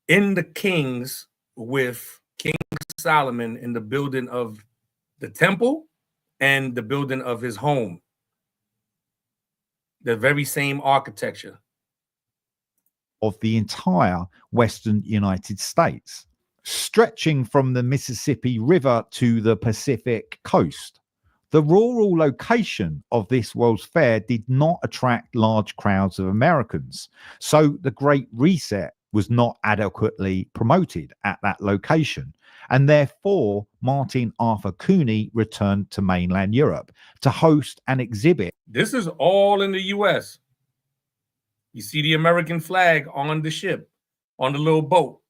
in the Kings with King Solomon in the building of the temple and the building of his home. The very same architecture of the entire western United States, stretching from the Mississippi River to the Pacific coast. The rural location of this World's Fair did not attract large crowds of Americans, so the Great Reset was not adequately promoted at that location, and therefore Martin Arthur Cooney returned to mainland Europe to host an exhibit. This is all in the U.S. You see the American flag on the ship, on the little boat.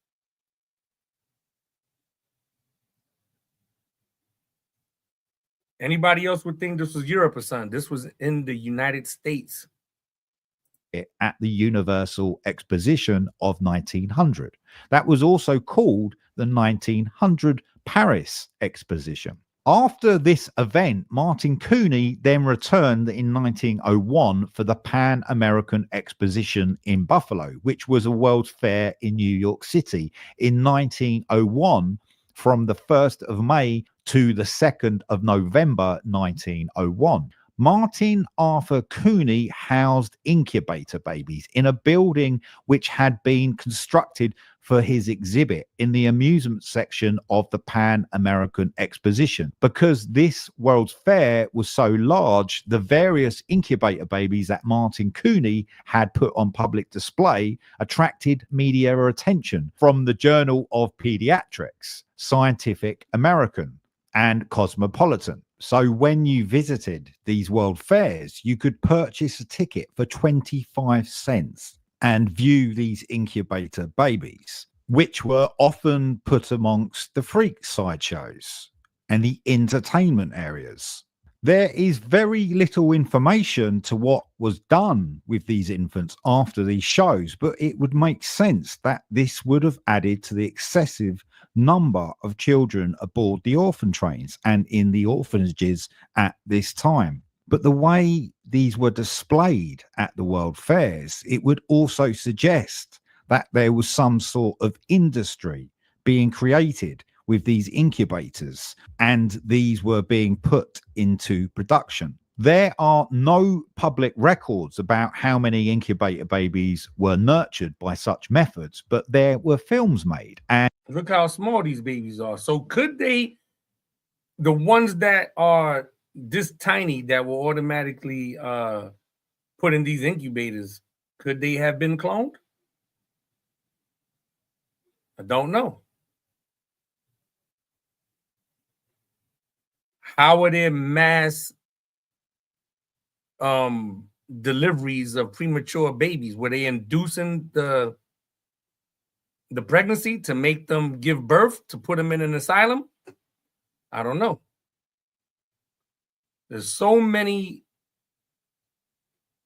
Anybody else would think this was Europe or something. This was in the United States. At the Universal Exposition of 1900. That was also called the 1900 Paris Exposition. After this event, Martin Cooney then returned in 1901 for the Pan American Exposition in Buffalo, which was a World's Fair in New York City in 1901 from the 1st of May to the 2nd of November 1901. Martin Arthur Cooney housed incubator babies in a building which had been constructed for his exhibit in the amusement section of the Pan American Exposition. Because this World's Fair was so large, the various incubator babies that Martin Cooney had put on public display attracted media attention from the Journal of Pediatrics, Scientific American, and Cosmopolitan. So when you visited these world fairs, you could purchase a ticket for 25 cents and view these incubator babies, which were often put amongst the freak sideshows and the entertainment areas. There is very little information to what was done with these infants after these shows, but it would make sense that this would have added to the excessive number of children aboard the orphan trains and in the orphanages at this time. But the way these were displayed at the world fairs, it would also suggest that there was some sort of industry being created with these incubators, and these were being put into production. There are no public records about how many incubator babies were nurtured by such methods, but there were films made. And look how small these babies are. So could they, the ones that are this tiny that were automatically put in these incubators, could they have been cloned? I don't know. How are there mass deliveries of premature babies? Were they inducing the pregnancy to make them give birth, to put them in an asylum? I don't know. There's so many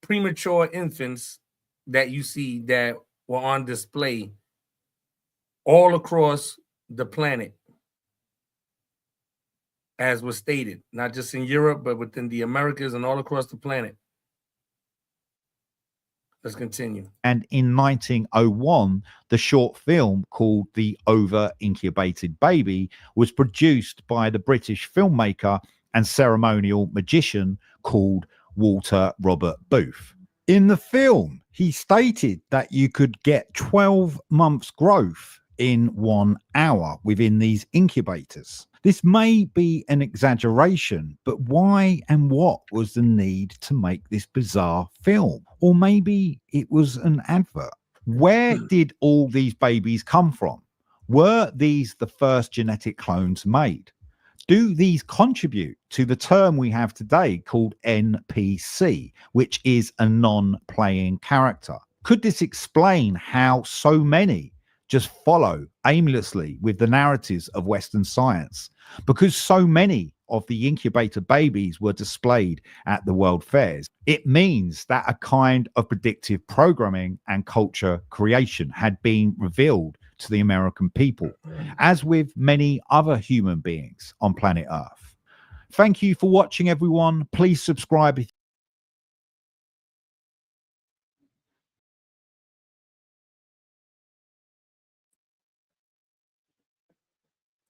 premature infants that you see that were on display all across the planet, as was stated, not just in Europe, but within the Americas and all across the planet. Let's continue. And in 1901, the short film called The Over Incubated Baby was produced by the British filmmaker and ceremonial magician called Walter Robert Booth. In the film, he stated that you could get 12 months growth in 1 hour within these incubators. This may be an exaggeration, but why and what was the need to make this bizarre film? Or maybe it was an advert. Where did all these babies come from? Were these the first genetic clones made? Do these contribute to the term we have today called NPC, which is a non-playing character? Could this explain how so many just follow aimlessly with the narratives of Western science? Because so many of the incubator babies were displayed at the world fairs, it means that a kind of predictive programming and culture creation had been revealed to the American people, as with many other human beings on planet Earth. Thank you for watching, everyone. Please subscribe if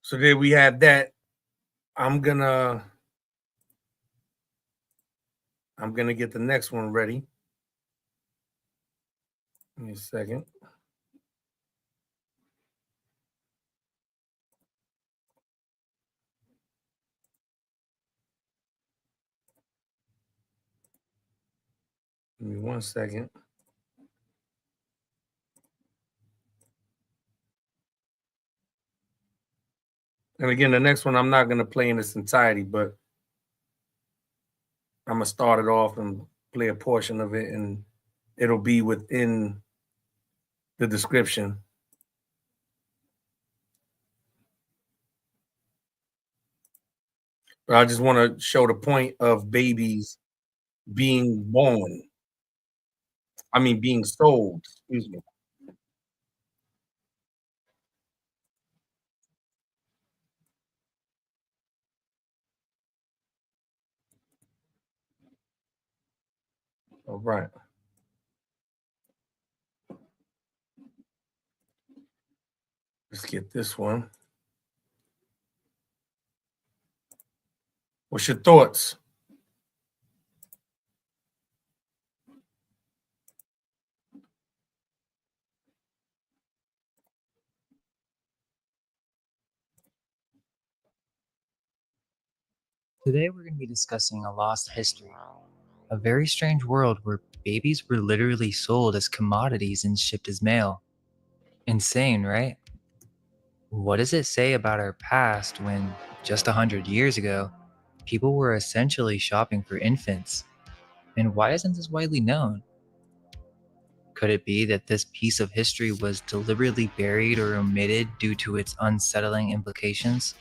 So there we have that. I'm gonna get the next one ready. Give me a second. Give me 1 second. And again, the next one I'm not going to play in its entirety, but I'm going to start it off and play a portion of it, and it'll be within the description. I just want to show the point of babies being born. I mean, being sold. Excuse me. All right. Let's get this one. What's your thoughts? Today, we're going to be discussing a lost history, a very strange world where babies were literally sold as commodities and shipped as mail. Insane, right? What does it say about our past when, just 100 years ago, people were essentially shopping for infants? And why isn't this widely known? Could it be that this piece of history was deliberately buried or omitted due to its unsettling implications?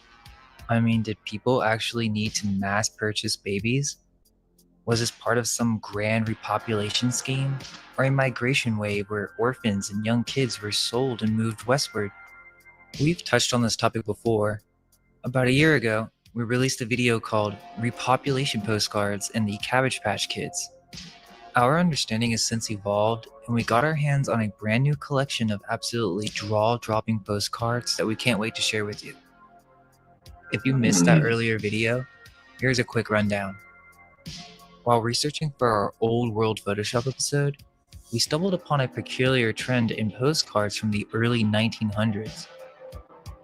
I mean, did people actually need to mass purchase babies? Was this part of some grand repopulation scheme, or a migration wave where orphans and young kids were sold and moved westward? We've touched on this topic before. About a year ago, we released a video called Repopulation Postcards and the Cabbage Patch Kids. Our understanding has since evolved, and we got our hands on a brand new collection of absolutely jaw-dropping postcards that we can't wait to share with you. If you missed that earlier video, here's a quick rundown. While researching for our Old World Photoshop episode, we stumbled upon a peculiar trend in postcards from the early 1900s.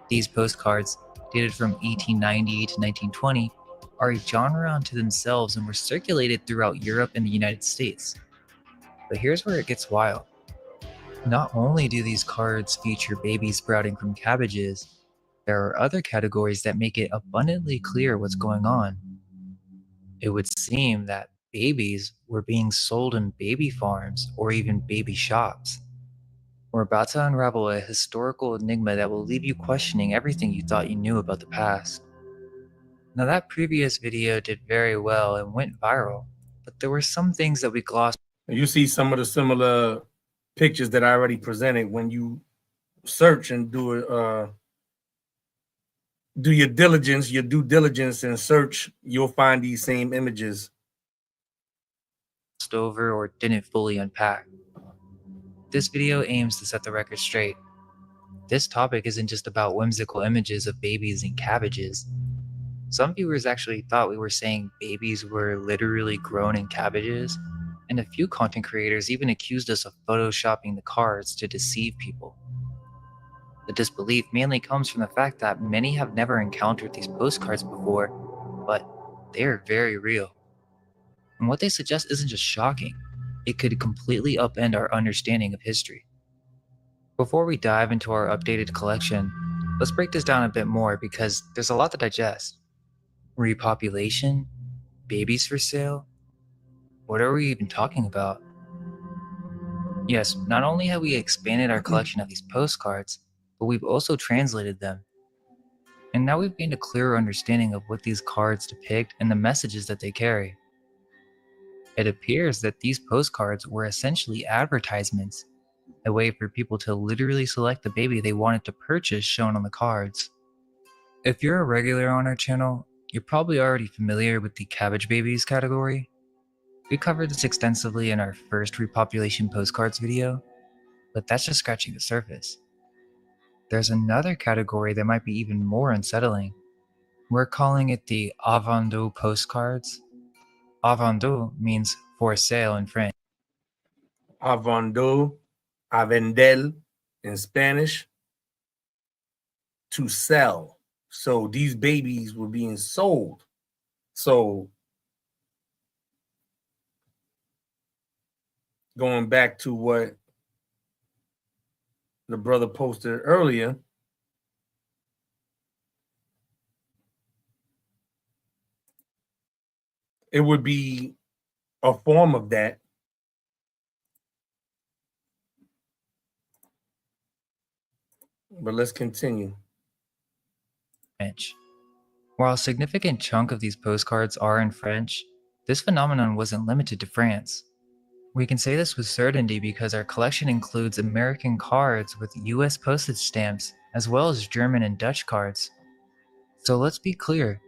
These postcards, dated from 1890 to 1920, are a genre unto themselves and were circulated throughout Europe and the United States. But here's where it gets wild. Not only do these cards feature babies sprouting from cabbages, there are other categories that make it abundantly clear what's going on. It would seem that babies were being sold in baby farms or even baby shops. We're about to unravel a historical enigma that will leave you questioning everything you thought you knew about the past. Now, that previous video did very well and went viral, but there were some things that we glossed. You see some of the similar pictures that I already presented. When you search and do your diligence, your due diligence, and search, you'll find these same images. Over or didn't fully unpack. This video aims to set the record straight. This topic isn't just about whimsical images of babies and cabbages. Some viewers actually thought we were saying babies were literally grown in cabbages, and a few content creators even accused us of photoshopping the cards to deceive people. The disbelief mainly comes from the fact that many have never encountered these postcards before, but they are very real. And what they suggest isn't just shocking, it could completely upend our understanding of history. Before we dive into our updated collection, let's break this down a bit more because there's a lot to digest. Repopulation? Babies for sale? What are we even talking about? Yes, not only have we expanded our collection of these postcards, but we've also translated them. And now we've gained a clearer understanding of what these cards depict and the messages that they carry. It appears that these postcards were essentially advertisements, a way for people to literally select the baby they wanted to purchase shown on the cards. If you're a regular on our channel, you're probably already familiar with the cabbage babies category. We covered this extensively in our first repopulation postcards video, but that's just scratching the surface. There's another category that might be even more unsettling. We're calling it the à vendre postcards. À vendre means for sale in French. A vendel in Spanish, to sell. So these babies were being sold. So going back to what the brother posted earlier, it would be a form of that. But let's continue. While a significant chunk of these postcards are in French, this phenomenon wasn't limited to France. We can say this with certainty because our collection includes American cards with US postage stamps, as well as German and Dutch cards. So let's be clear,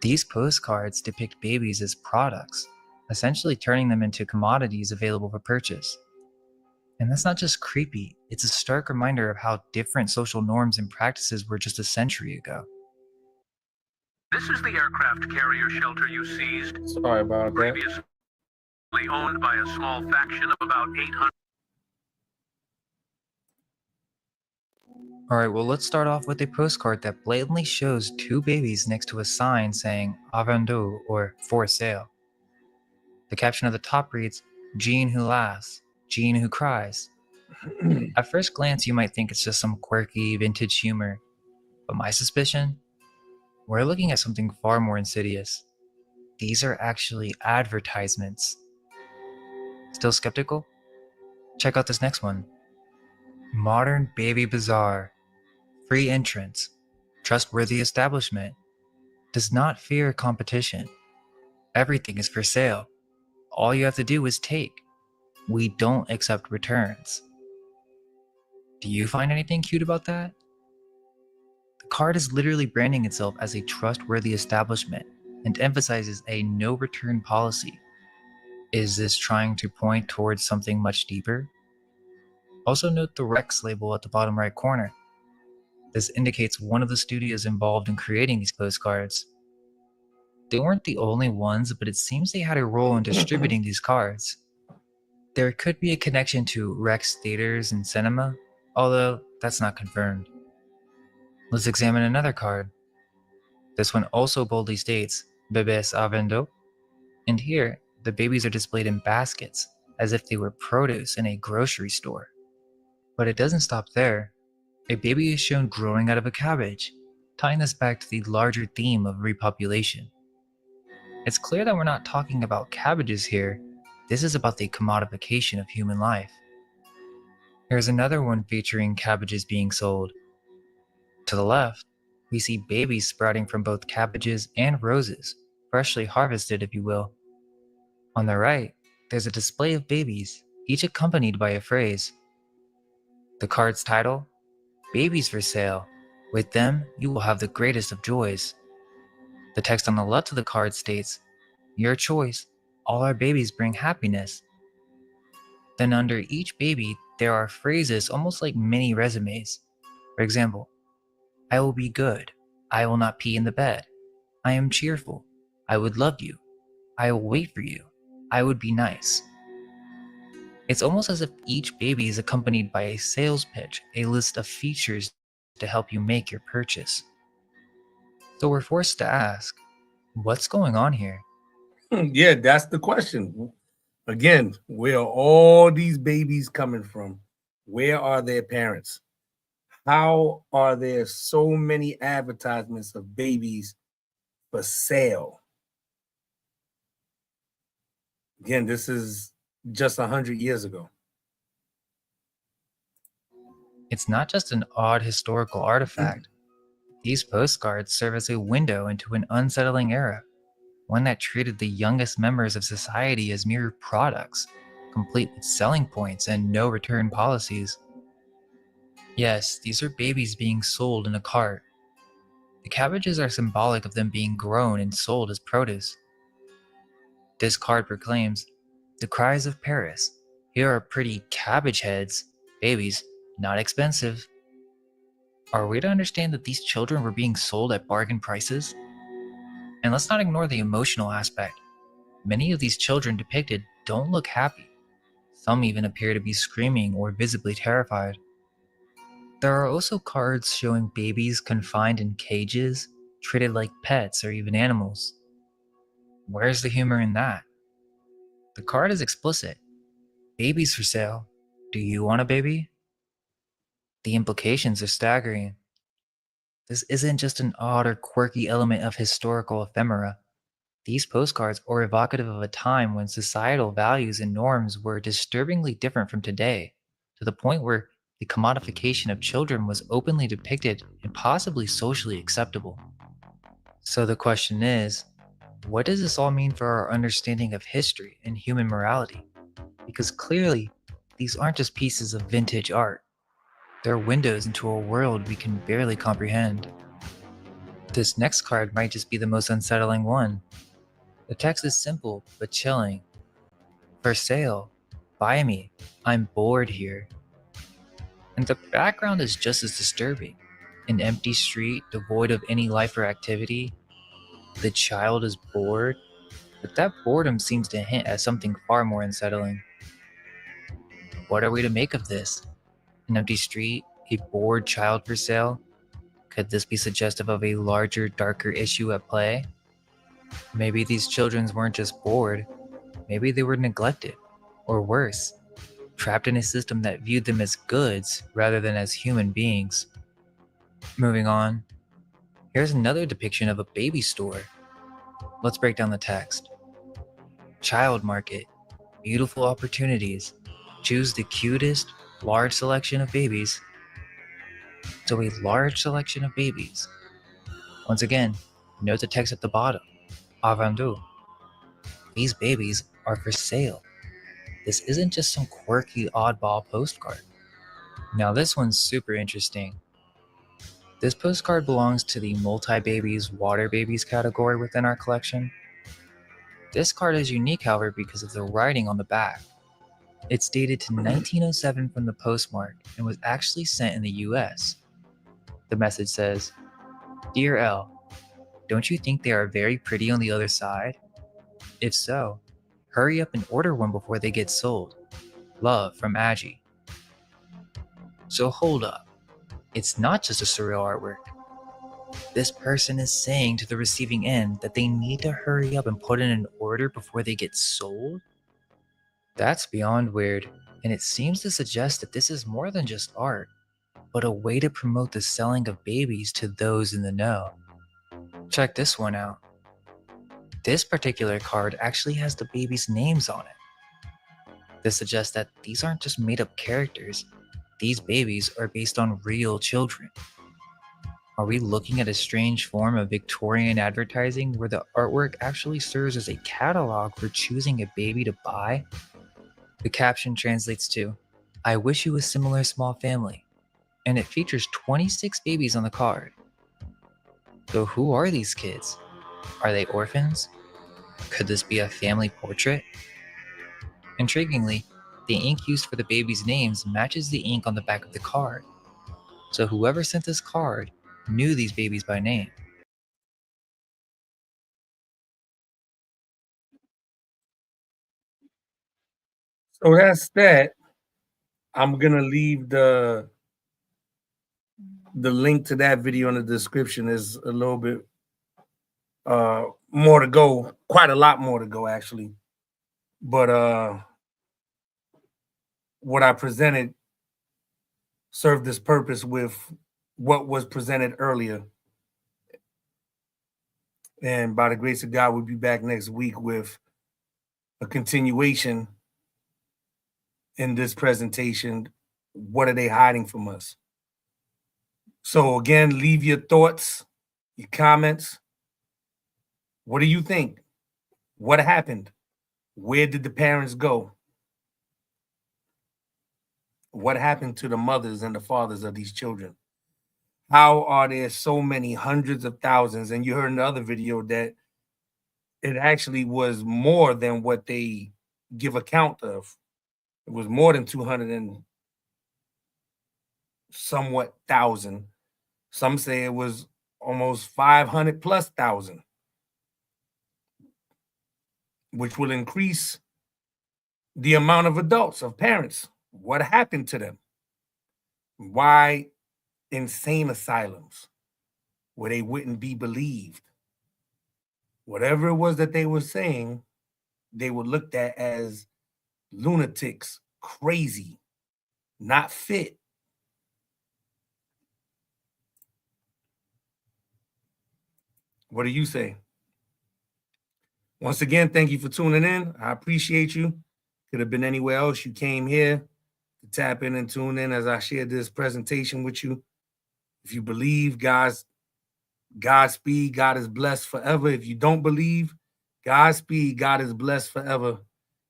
these postcards depict babies as products, essentially turning them into commodities available for purchase. And that's not just creepy, it's a stark reminder of how different social norms and practices were just a century ago. This is the aircraft carrier shelter you seized, Sorry about that. previously owned by a small faction of about 800. Alright, well, let's start off with a postcard that blatantly shows two babies next to a sign saying "à vendre" or "for sale." The caption at the top reads, "Jean who laughs, Jean who cries." At first glance, you might think it's just some quirky vintage humor, but my suspicion? We're looking at something far more insidious. These are actually advertisements. Still skeptical? Check out this next one. Modern Baby Bazaar. Free entrance. Trustworthy establishment. Does not fear competition. Everything is for sale. All you have to do is take. We don't accept returns. Do you find anything cute about that? The card is literally branding itself as a trustworthy establishment and emphasizes a no return policy. Is this trying to point towards something much deeper? Also note the Rex label at the bottom right corner. This indicates one of the studios involved in creating these postcards. They weren't the only ones, but it seems they had a role in distributing these cards. There could be a connection to Rex theaters and cinema, although that's not confirmed. Let's examine another card. This one also boldly states, "Bébés à vendre," and here, the babies are displayed in baskets, as if they were produce in a grocery store. But it doesn't stop there. A baby is shown growing out of a cabbage, tying this back to the larger theme of repopulation. It's clear that we're not talking about cabbages here. This is about the commodification of human life. Here's another one featuring cabbages being sold. To the left, we see babies sprouting from both cabbages and roses, freshly harvested, if you will. On the right, there's a display of babies, each accompanied by a phrase. The card's title, "Babies for Sale. With them, you will have the greatest of joys." The text on the left of the card states, "Your choice. All our babies bring happiness." Then under each baby, there are phrases almost like mini resumes. For example, "I will be good. I will not pee in the bed. I am cheerful. I would love you. I will wait for you. I would be nice." It's almost as if each baby is accompanied by a sales pitch, a list of features to help you make your purchase. So we're forced to ask, what's going on here? Yeah, that's the question. Again, where are all these babies coming from? Where are their parents? How are there so many advertisements of babies for sale? Again, this is just 100 years ago. It's not just an odd historical artifact. These postcards serve as a window into an unsettling era, one that treated the youngest members of society as mere products, complete with selling points and no return policies. Yes, these are babies being sold in a cart. The cabbages are symbolic of them being grown and sold as produce. This card proclaims, "The cries of Paris. Here are pretty cabbage heads, babies, not expensive." Are we to understand that these children were being sold at bargain prices? And let's not ignore the emotional aspect. Many of these children depicted don't look happy. Some even appear to be screaming or visibly terrified. There are also cards showing babies confined in cages, treated like pets or even animals. Where's the humor in that? The card is explicit. "Babies for sale. Do you want a baby?" The implications are staggering. This isn't just an odd or quirky element of historical ephemera. These postcards are evocative of a time when societal values and norms were disturbingly different from today, to the point where the commodification of children was openly depicted and possibly socially acceptable. So the question is, what does this all mean for our understanding of history and human morality? Because clearly, these aren't just pieces of vintage art. They're windows into a world we can barely comprehend. This next card might just be the most unsettling one. The text is simple but chilling. For sale. Buy me. I'm bored here. And the background is just as disturbing. An empty street devoid of any life or activity. The child is bored, but that boredom seems to hint at something far more unsettling. What are we to make of this? An empty street? A bored child for sale? Could this be suggestive of a larger, darker issue at play? Maybe these children weren't just bored, maybe they were neglected, or worse, trapped in a system that viewed them as goods rather than as human beings. Moving on, here's another depiction of a baby store. Let's break down the text. Child market, beautiful opportunities. Choose the cutest, large selection of babies. So a large selection of babies. Once again, note the text at the bottom. Avendu. These babies are for sale. This isn't just some quirky oddball postcard. Now this one's super interesting. This postcard belongs to the multi-babies, water babies category within our collection. This card is unique, however, because of the writing on the back. It's dated to 1907 from the postmark and was actually sent in the US. The message says, "Dear L, don't you think they are very pretty on the other side? If so, hurry up and order one before they get sold. Love from Aggie." So hold up. It's not just a surreal artwork. This person is saying to the receiving end that they need to hurry up and put in an order before they get sold? That's beyond weird, and it seems to suggest that this is more than just art, but a way to promote the selling of babies to those in the know. Check this one out. This particular card actually has the babies' names on it. This suggests that these aren't just made-up characters. These babies are based on real children. Are we looking at a strange form of Victorian advertising where the artwork actually serves as a catalog for choosing a baby to buy? The caption translates to, "I wish you a similar small family," and it features 26 babies on the card. So who are these kids? Are they orphans? Could this be a family portrait? Intriguingly, the ink used for the babies' names matches the ink on the back of the card. So whoever sent this card knew these babies by name. So that's that. I'm gonna leave the link to that video in the description. Is a little bit more to go, quite a lot more to go actually. But what I presented served this purpose with what was presented earlier. And by the grace of God, we'll be back next week with a continuation in this presentation. What are they hiding from us? So again, leave your thoughts, your comments. What do you think? What happened? Where did the parents go? What happened to the mothers and the fathers of these children? How are there so many hundreds of thousands? And you heard in the other video that it actually was more than what they give account of. It was more than 200 and somewhat thousand. Some say it was almost 500 plus thousand, which will increase the amount of adults, of parents. What happened to them? Why insane asylums where they wouldn't be believed? Whatever it was that they were saying, they were looked at as lunatics, crazy, not fit. What do you say? Once again, thank you for tuning in. I appreciate you. Could have been anywhere else. You came here to tap in and tune in as I shared this presentation with you. If you believe God's Godspeed, God is blessed forever. If you don't believe, Godspeed, God is blessed forever.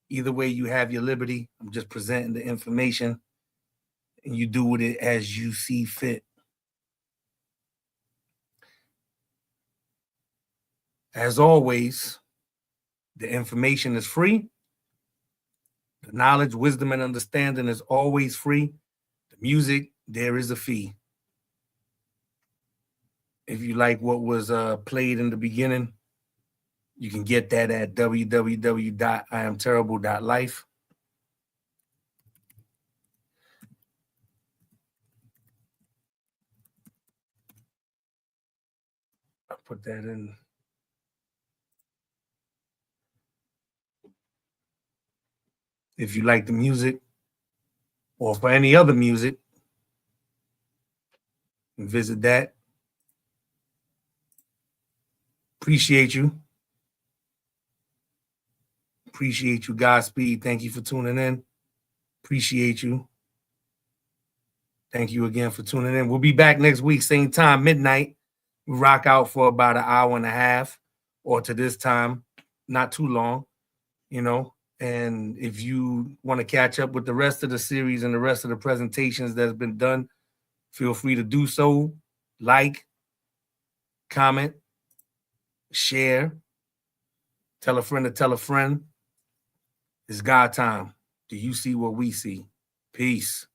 Either way, you have your liberty. I'm just presenting the information, and you do with it as you see fit. As always, the information is free. The knowledge, wisdom, and understanding is always free. The music, there is a fee. If you like what was played in the beginning, you can get that at www.iamterrible.life. I'll put that in. If you like the music or for any other music, visit that. Appreciate you. Appreciate you. Godspeed. Thank you for tuning in. Appreciate you. Thank you again for tuning in. We'll be back next week, same time, midnight. We rock out for about an hour and a half, or to this time, not too long, you know. And if you want to catch up with the rest of the series and the rest of the presentations that's been done, feel free to do so. Like, comment, share, tell a friend to tell a friend. It's God time. Do you see what we see? Peace.